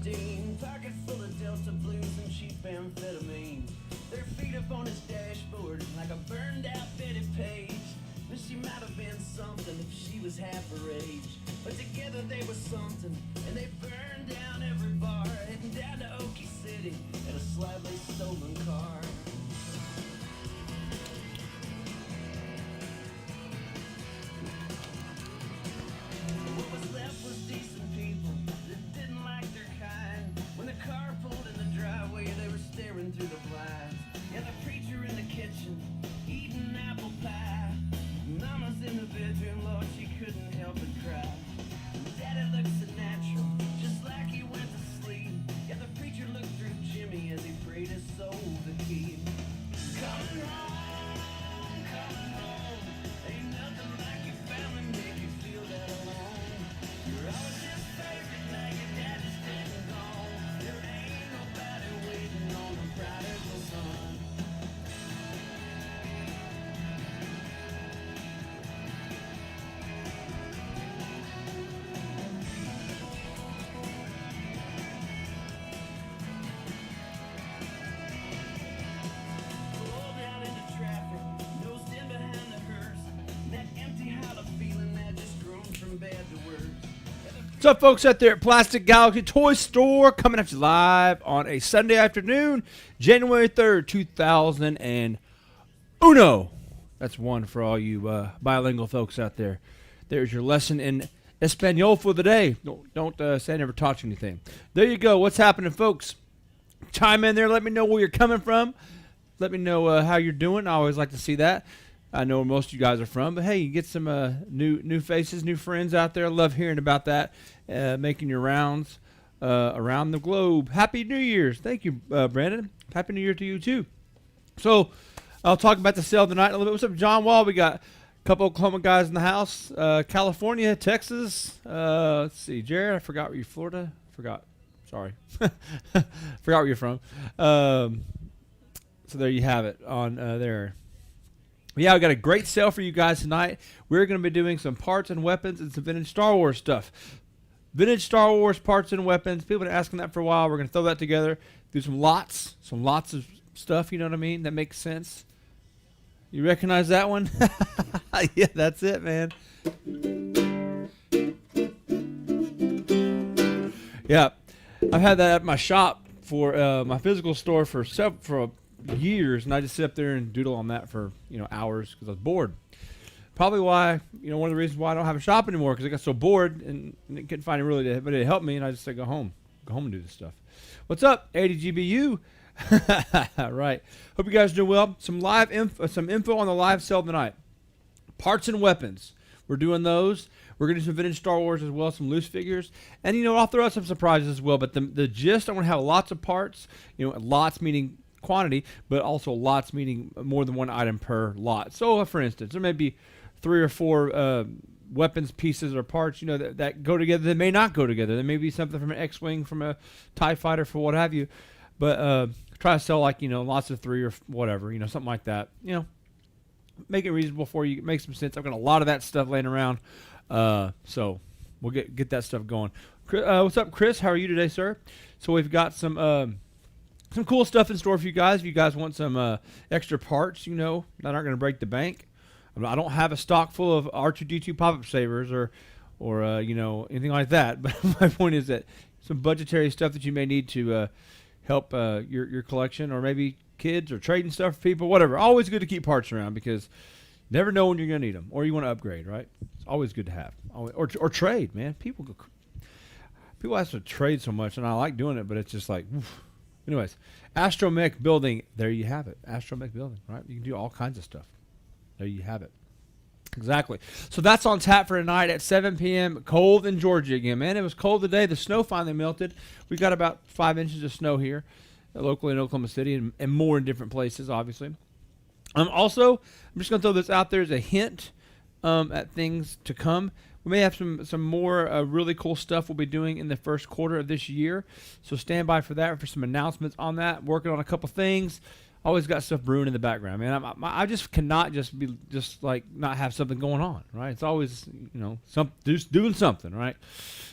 steam, pocket full of Delta Blues and cheap amphetamine. Their feet up on his dashboard like a burned out Betty Page. But she might have been something if she was half her age. But together they were something, and they burned down every bar, heading down to Okie City in a slightly stolen car. What was left was decent people that didn't like their kind. When the car pulled in the driveway, they were staring through the blinds. Yeah, the preacher in the kitchen, eating apple pie. Mama's in the bedroom, Lord, she couldn't help but cry. Daddy looked so natural, just like he went to sleep. Yeah, the preacher looked through Jimmy as he prayed his soul to keep. Coming home, ain't nothing like your family make you feel that alone. You're always his favorite, now your daddy's dead and gone. There ain't nobody waiting on the prodigal son. What's up, folks out there at Plastic Galaxy Toy Store, coming at you live on a Sunday afternoon, January 3rd, 2001. That's one for all you bilingual folks out there. There's your lesson in Espanol for the day. Don't say I never taught you anything. There you go. What's happening, folks? Chime in there. Let me know where you're coming from. Let me know how you're doing. I always like to see that. I know where most of you guys are from, but hey, you get some new faces, new friends out there. I love hearing about that, making your rounds around the globe. Happy New Year's. Thank you, Brandon. Happy New Year to you, too. So I'll talk about the sale tonight a little bit. What's up, John Wall? We got a couple Oklahoma guys in the house. California, Texas. Let's see. Jared, I forgot where you're. Florida? Forgot. Sorry. Forgot where you're from. So there you have it on there. Yeah, we got a great sale for you guys tonight. We're going to be doing some parts and weapons and some vintage Star Wars stuff. Vintage Star Wars parts and weapons. People have been asking that for a while. We're going to throw that together. Do some lots of stuff, you know what I mean? That makes sense. You recognize that one? Yeah, that's it, man. Yeah, I've had that at my shop for my physical store for years, and I just sit up there and doodle on that for hours because I was bored. Probably why one of the reasons why I don't have a shop anymore, because I got so bored and couldn't find anybody to help me, and I just said go home and do this stuff. What's up, 80GBU? Right. Hope you guys are doing well. Some info on the live sale tonight. Parts and weapons. We're doing those. We're going to do some vintage Star Wars as well, some loose figures. And, I'll throw out some surprises as well. But the gist, I want to have lots of parts. Lots meaning quantity, but also lots meaning more than one item per lot. So, for instance, there may be 3 or 4 weapons pieces or parts, that go together. They may not go together. There may be something from an X-Wing, from a TIE fighter, for what have you. But try to sell lots of 3 or whatever, something like that. Make it reasonable for you. Make some sense. I've got a lot of that stuff laying around. So we'll get that stuff going. What's up, Chris? How are you today, sir? So we've got some cool stuff in store for you guys. If you guys want some extra parts, that aren't going to break the bank. I don't have a stock full of R2-D2 pop-up savers or anything like that. But my point is that some budgetary stuff that you may need to help your collection, or maybe kids, or trading stuff for people, whatever. Always good to keep parts around, because you never know when you're going to need them, or you want to upgrade, right? It's always good to have. Or trade, man. People ask to trade so much, and I like doing it, but it's just like, oof. Anyways, Astromech Building, there you have it. Astromech Building, right? You can do all kinds of stuff. There you have it. Exactly. So that's on tap for tonight at 7 p.m. Cold in Georgia again, man. It was cold today. The snow finally melted. We got about 5 inches of snow here locally in Oklahoma City, and more in different places, obviously. Also, I'm just going to throw this out there as a hint at things to come. We may have some more really cool stuff we'll be doing in the first quarter of this year. So stand by for that, for some announcements on that. Working on a couple things. Always got stuff brewing in the background, man. I just cannot just not have something going on, right? It's always, doing something, right?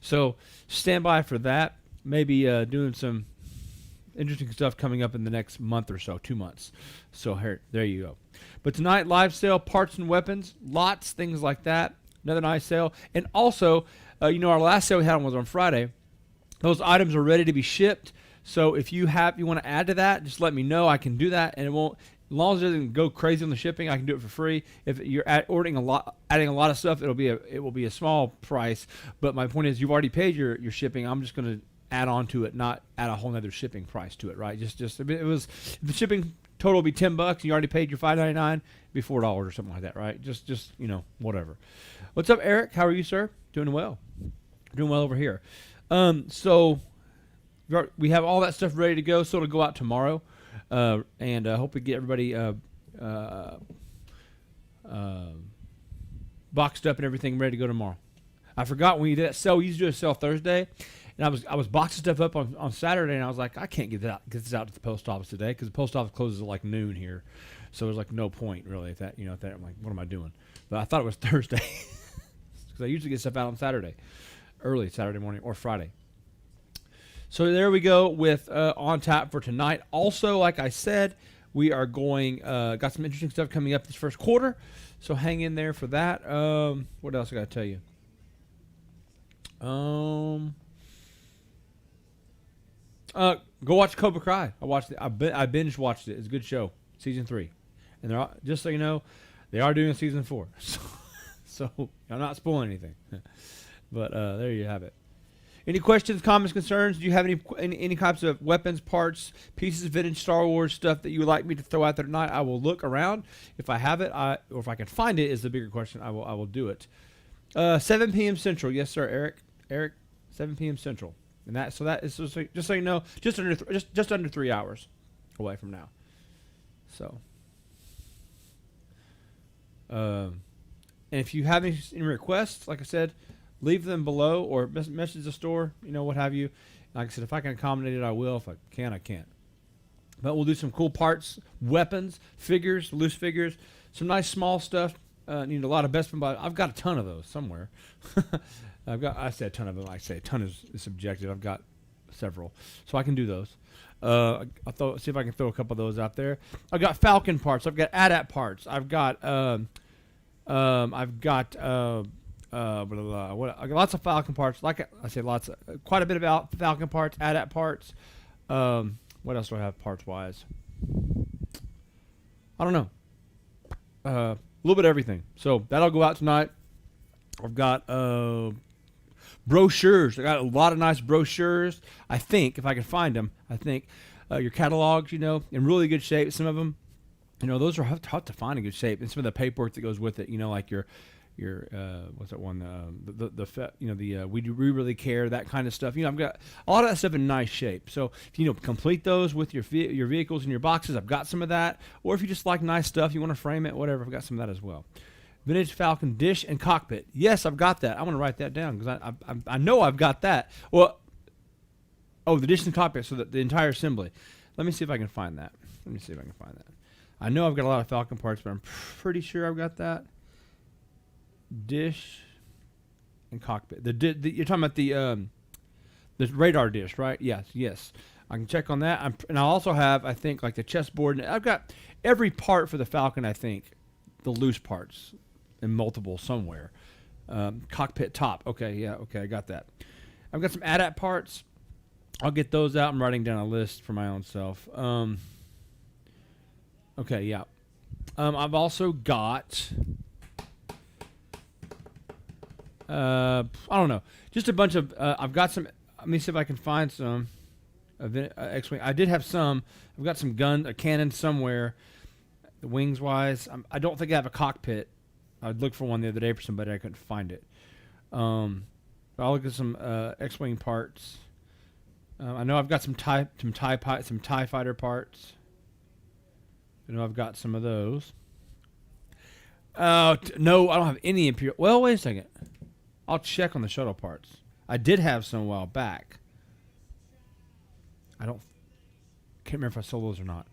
So stand by for that. maybe doing some interesting stuff coming up in the next month or so, 2 months. So here, there you go. But tonight, live sale, parts and weapons, lots, things like that. Another nice sale. And also, our last sale we had was on Friday. Those items are ready to be shipped. So if you want to add to that, just let me know. I can do that, and it won't. As long as it doesn't go crazy on the shipping, I can do it for free. If you're adding a lot of stuff, it will be a small price. But my point is, you've already paid your shipping. I'm just going to add on to it, not add a whole other shipping price to it, right? Just it was, if the shipping total will be $10, and you already paid your $5.99, it'd be $4 or something like that, right? Just whatever. What's up, Eric? How are you, sir? Doing well. Doing well over here. So we have all that stuff ready to go. So it'll go out tomorrow, and hope we get everybody boxed up and everything ready to go tomorrow. I forgot when you did that sale. We used to do a sale Thursday, and I was boxing stuff up on Saturday, and I was like, I can't get this out to the post office today because the post office closes at like noon here, so there's like no point really. If that I'm like, what am I doing? But I thought it was Thursday because I usually get stuff out on Saturday, early Saturday morning or Friday. So there we go with On Tap for tonight. Also, like I said, we are got some interesting stuff coming up this first quarter, so hang in there for that. What else I got to tell you? Go watch Cobra Kai. I watched it. I binge watched it. It's a good show. Season 3, and just so you know, they are doing season 4. So I'm not spoiling anything. But there you have it. Any questions, comments, concerns? Do you have any types of weapons, parts, pieces of vintage Star Wars stuff that you would like me to throw out there tonight? I will look around. If I have it, or if I can find it, is the bigger question. I will do it. 7 p.m. Central. Yes, sir, Eric. 7 p.m. Central. And that is just so you know, just under 3 hours away from now. So, and if you have any requests, like I said, leave them below or message the store, what have you. Like I said, if I can accommodate it, I will. If I can't, I can't. But we'll do some cool parts, weapons, figures, loose figures, some nice small stuff. Need a lot of Bespin, but I've got a ton of those somewhere. I say a ton of them. I say a ton is subjective. I've got several, so I can do those. See if I can throw a couple of those out there. I've got Falcon parts. I've got AT-AT parts. I've got I got lots of Falcon parts. Like I said, quite a bit about Falcon parts, AT-AT parts. What else do I have parts wise? I don't know. A little bit of everything. So that'll go out tonight. I've got brochures. I got a lot of nice brochures. I think if I can find them, your catalogs, in really good shape. Some of them, those are tough to find in good shape, and some of the paperwork that goes with it. Like your what's that one? We really care, that kind of stuff. I've got a lot of that stuff in nice shape. So if you complete those with your vehicles and your boxes, I've got some of that. Or if you just like nice stuff, you want to frame it, whatever, I've got some of that as well. Vintage Falcon dish and cockpit. Yes, I've got that. I want to write that down because I know I've got that. Well, the dish and cockpit, so the entire assembly. Let me see if I can find that. I know I've got a lot of Falcon parts, but I'm pretty sure I've got that. Dish and cockpit. You're talking about the radar dish, right? Yes. I can check on that. And I also have, I think, like the chessboard. And I've got every part for the Falcon. I think the loose parts in multiple somewhere. Cockpit top. Okay, I got that. I've got some AT-AT parts. I'll get those out. I'm writing down a list for my own self. Okay, yeah. I've also got. I don't know. Just a bunch of. I've got some. Let me see if I can find some. X-wing. I did have some. I've got some a cannon somewhere. The wings wise, I don't think I have a cockpit. I'd look for one the other day for somebody. I couldn't find it. I'll look at some X-wing parts. I know I've got some TIE fighter parts. I know I've got some of those. No, I don't have any Imperial. Well, wait a second. I'll check on the shuttle parts. I did have some a while back. Can't remember if I sold those or not.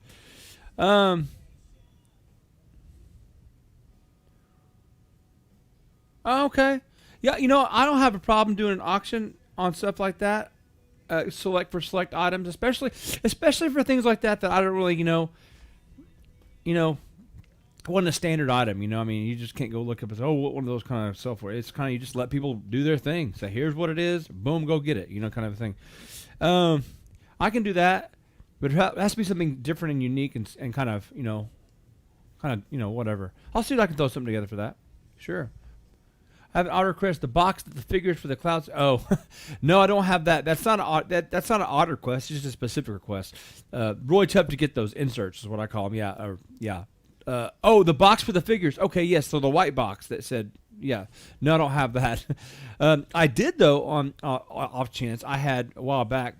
Okay. Yeah, I don't have a problem doing an auction on stuff like that. select items, especially for things like that I don't really, wasn't a standard item, I mean, you just can't go look up and say, oh, what one of those kind of software. It's kind of, you just let people do their thing. Say, here's what it is. Boom, go get it, kind of a thing. I can do that, but it has to be something different and unique and kind of, whatever. I'll see if I can throw something together for that. Sure. I have an auto request, the box that the figures for the clouds. Oh, no, I don't have that. That's not that's not an auto request. It's just a specific request. Roy Tubb to get those inserts is what I call them. Yeah. The box for the figures. Okay, yes. So the white box that said, yeah. No, I don't have that. I did though on off chance. I had a while back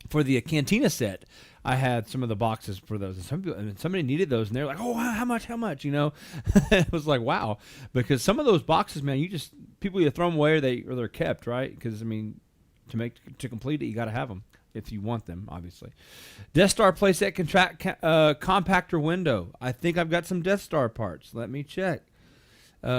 for the Cantina set. I had some of the boxes for those, and somebody needed those, and they're like, "Oh, how much?" It was like, wow, because some of those boxes, man, people either throw them away or they're kept, right? Because I mean, to complete it, you got to have them if you want them, obviously. Death Star playset compactor window. I think I've got some Death Star parts. Let me check. I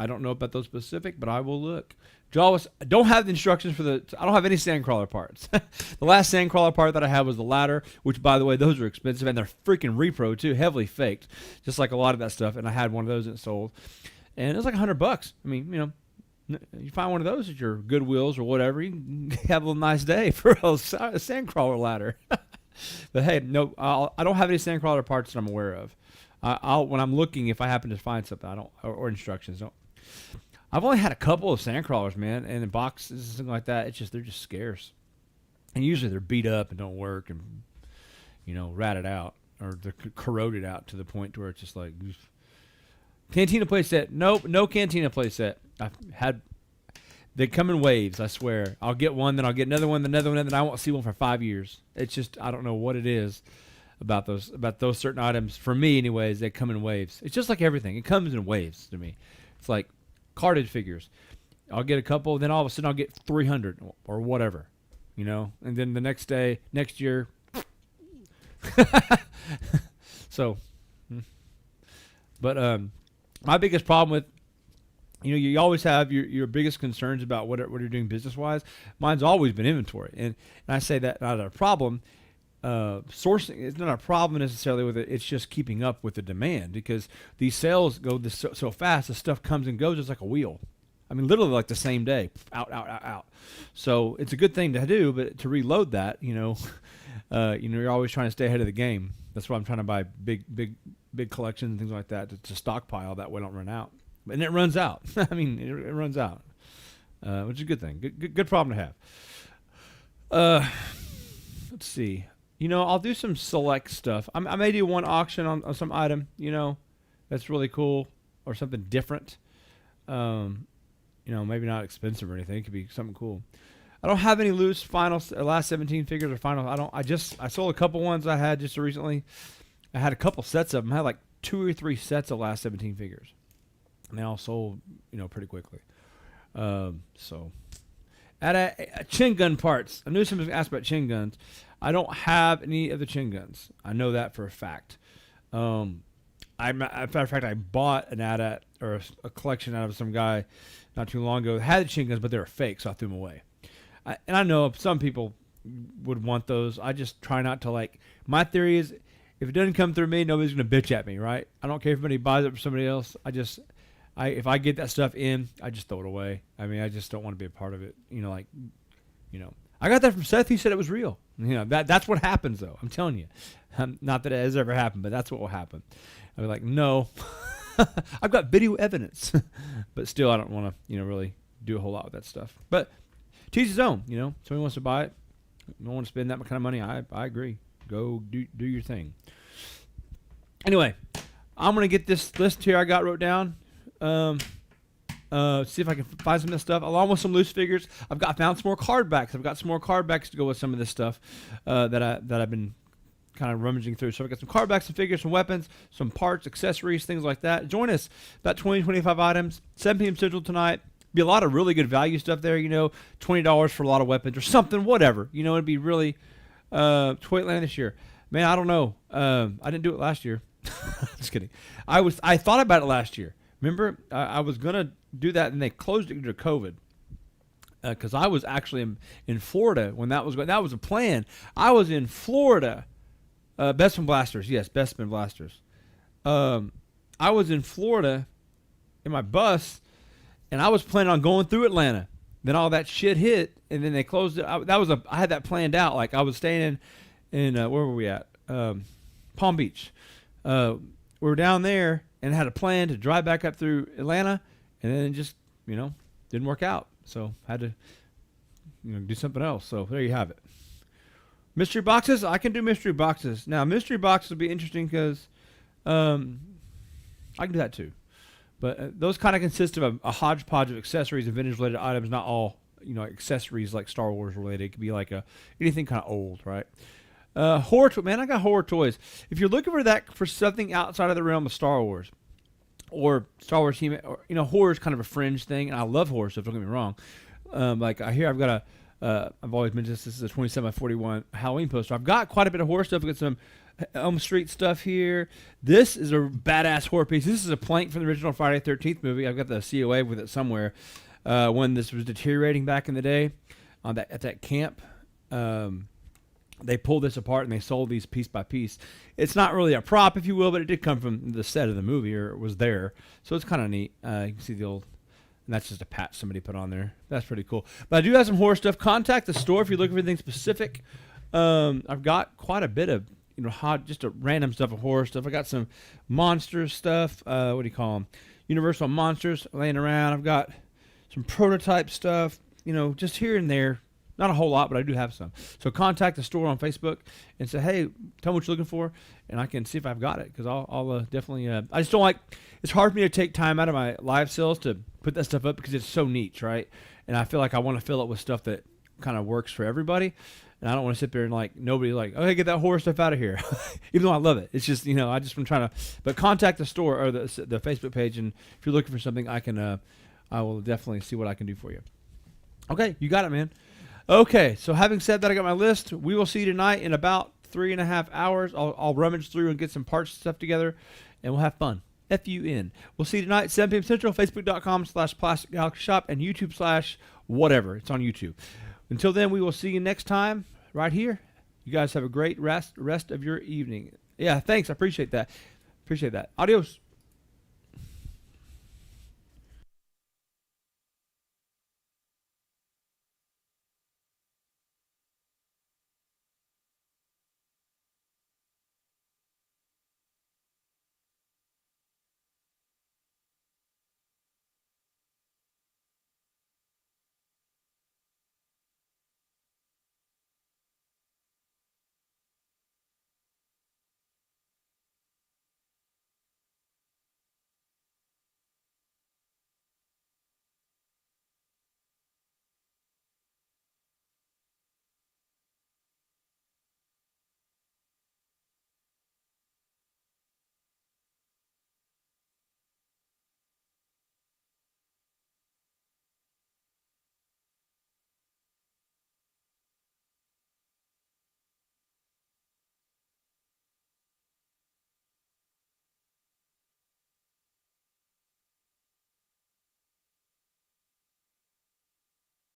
don't know about those specific, but I will look. Jawas, I don't have the instructions for I don't have any Sandcrawler parts. The last Sandcrawler part that I had was the ladder, which, by the way, those are expensive, and they're freaking repro, too, heavily faked, just like a lot of that stuff, and I had one of those and it sold. And it was like $100. I mean, you find one of those at your Goodwills or whatever, you can have a little nice day for a Sandcrawler ladder. But, hey, no, I don't have any Sandcrawler parts that I'm aware of. When I'm looking, if I happen to find something, or instructions, I've only had a couple of Sandcrawlers, man, and in boxes and something like that. They're just scarce, and usually they're beat up and don't work, and ratted out or they're corroded out to the point to where it's just like Cantina playset. Nope, no Cantina playset. They come in waves. I swear. I'll get one, then I'll get another one, and then I won't see one for 5 years. It's just I don't know what it is about those certain items. For me, anyways, they come in waves. It's just like everything. It comes in waves to me. It's like carded figures. I'll get a couple, then all of a sudden I'll get 300 or whatever, and then the next year. So, but my biggest problem with, you always have your biggest concerns about what you're doing business wise. Mine's always been inventory, and I say that not a problem. Sourcing is not a problem necessarily with it. It's just keeping up with the demand, because these sales go so fast. The stuff comes and goes just like a wheel. I mean, literally like the same day, out. So it's a good thing to do, but to reload that, you're always trying to stay ahead of the game. That's why I'm trying to buy big collections and things like that to stockpile. That way I don't run out. And it runs out. I mean, it runs out, which is a good thing. Good problem to have. Let's see. I'll do some select stuff. I may do one auction on some item, that's really cool or something different. Maybe not expensive or anything. It could be something cool. I don't have any loose last 17 figures or final. I sold a couple ones I had just recently. I had a couple sets of them. I had like 2 or 3 sets of last 17 figures. And they all sold, pretty quickly. So at chin gun parts, I knew someone was asked about chin guns. I don't have any of the chin guns. I know that for a fact. As a matter of fact, I bought an AT-AT or a collection out of some guy not too long ago that had the chin guns, but they were fake, so I threw them away. And I know some people would want those. I just try not to my theory is if it doesn't come through me, nobody's going to bitch at me, right? I don't care if anybody buys it for somebody else. If I get that stuff in, I just throw it away. I mean, I just don't want to be a part of it. I got that from Seth. He said it was real. That's what happens, though. I'm telling you. Not that it has ever happened, but that's what will happen. I'll be like, no. I've got video evidence. But still, I don't want to, really do a whole lot with that stuff. But to each his own, Somebody wants to buy it. Don't want to spend that kind of money. I agree. Go do your thing. Anyway, I'm going to get this list here I got wrote down. See if I can find some of this stuff along with some loose figures. Found some more card backs. I've got some more card backs to go with some of this stuff that I've been kind of rummaging through. So I've got some card backs, some figures, some weapons, some parts, accessories, things like that. Join us. About 20, 25 items. 7 p.m. Central tonight. Be a lot of really good value stuff there. $20 for a lot of weapons or something. Whatever. It'd be really Toyland this year. Man, I don't know. I didn't do it last year. Just kidding. I thought about it last year. Remember, I was gonna do that, and they closed it due to COVID. because I was actually in Florida when that was going. That was a plan. I was in Florida. Bestman Blasters, yes, Bestman Blasters. I was in Florida in my bus, and I was planning on going through Atlanta. Then all that shit hit, and then they closed it. I had that planned out. Like I was staying in where were we at? Palm Beach. We were down there and had a plan to drive back up through Atlanta, and then it just didn't work out. So had to do something else. So there you have it. Mystery boxes. I can do mystery boxes. Now mystery boxes will be interesting because I can do that too. But those kind of consist of a hodgepodge of accessories and vintage-related items, not all, accessories like Star Wars related. It could be like anything kind of old, right? Horror, man, I got horror toys. If you're looking for something outside of the realm of Star Wars, or Star Wars theme, or horror is kind of a fringe thing, and I love horror stuff. Don't get me wrong. Like I hear, I've got I've always mentioned this is a 27x41 Halloween poster. I've got quite a bit of horror stuff. I've got some Elm Street stuff here. This is a badass horror piece. This is a plank from the original Friday the 13th movie. I've got the COA with it somewhere. When this was deteriorating back in the day at that camp, they pulled this apart and they sold these piece by piece. It's not really a prop, if you will, but it did come from the set of the movie, or it was there. So it's kind of neat. You can see the old... And that's just a patch somebody put on there. That's pretty cool. But I do have some horror stuff. Contact the store if you're looking for anything specific. I've got quite a bit of just a random stuff of horror stuff. I got some monster stuff. What do you call them? Universal monsters laying around. I've got some prototype stuff. Just here and there. Not a whole lot, but I do have some. So contact the store on Facebook and say, hey, tell me what you're looking for, and I can see if I've got it. Because I'll definitely. I just don't like. It's hard for me to take time out of my live sales to put that stuff up because it's so niche, right? And I feel like I want to fill it with stuff that kind of works for everybody. And I don't want to sit there and nobody okay, get that horror stuff out of here. Even though I love it. It's just, I just been trying to, but contact the store or the Facebook page. And if you're looking for something, I will definitely see what I can do for you. Okay. You got it, man. Okay. So having said that, I got my list. We will see you tonight in about 3.5 hours. I'll rummage through and get some parts and stuff together and we'll have fun. FUN. We'll see you tonight, 7 p.m. Central, Facebook.com/Plastic Galaxy Shop and YouTube/whatever. It's on YouTube. Until then, we will see you next time right here. You guys have a great rest of your evening. Yeah, thanks. I appreciate that. Adios.